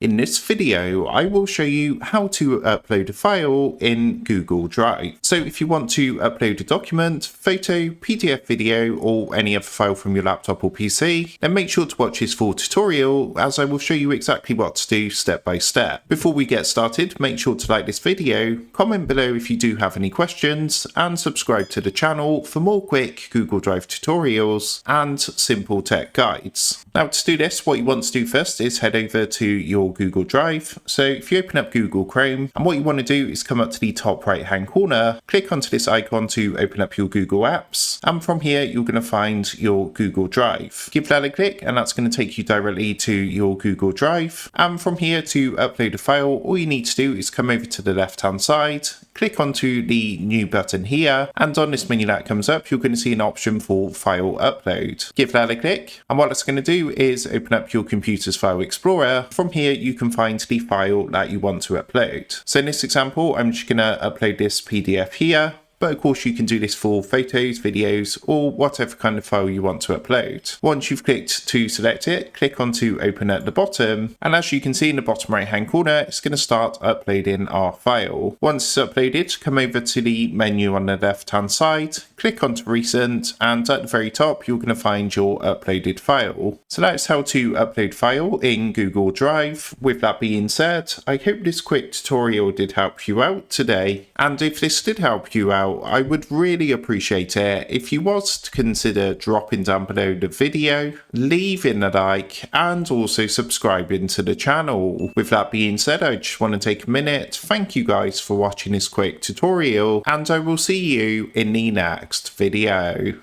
In this video, I will show you how to upload a file in Google Drive. So if you want to upload a document, photo, PDF video, or any other file from your laptop or PC, then make sure to watch this full tutorial as I will show you exactly what to do step by step. Before we get started, make sure to like this video, comment below if you do have any questions, and subscribe to the channel for more quick Google Drive tutorials and simple tech guides. Now to do this, what you want to do first is head over to your Google Drive. So if you open up Google Chrome, and what you want to do is come up to the top right hand corner, click onto this icon to open up your Google Apps, and from here you're going to find your Google Drive. Give that a click and that's going to take you directly to your Google Drive, and from here to upload a file, all you need to do is come over to the left hand side, click onto the new button here, and on this menu that comes up you're going to see an option for file upload. Give that a click, and what it's going to do is open up your computer's file explorer. From here you can find the file that you want to upload. So in this example I'm just going to upload this PDF here, but of course you can do this for photos, videos, or whatever kind of file you want to upload. Once you've clicked to select it, click on to open at the bottom, and as you can see in the bottom right hand corner, it's going to start uploading our file. Once it's uploaded, come over to the menu on the left hand side, click onto recent, and at the very top you're going to find your uploaded file. So that's how to upload file in Google Drive. With that being said, I hope this quick tutorial did help you out today, and if this did help you out, I would really appreciate it if you was to consider dropping down below the video, leaving a like, and also subscribing to the channel. With that being said, I just want to take a minute, thank you guys for watching this quick tutorial, and I will see you in the next video.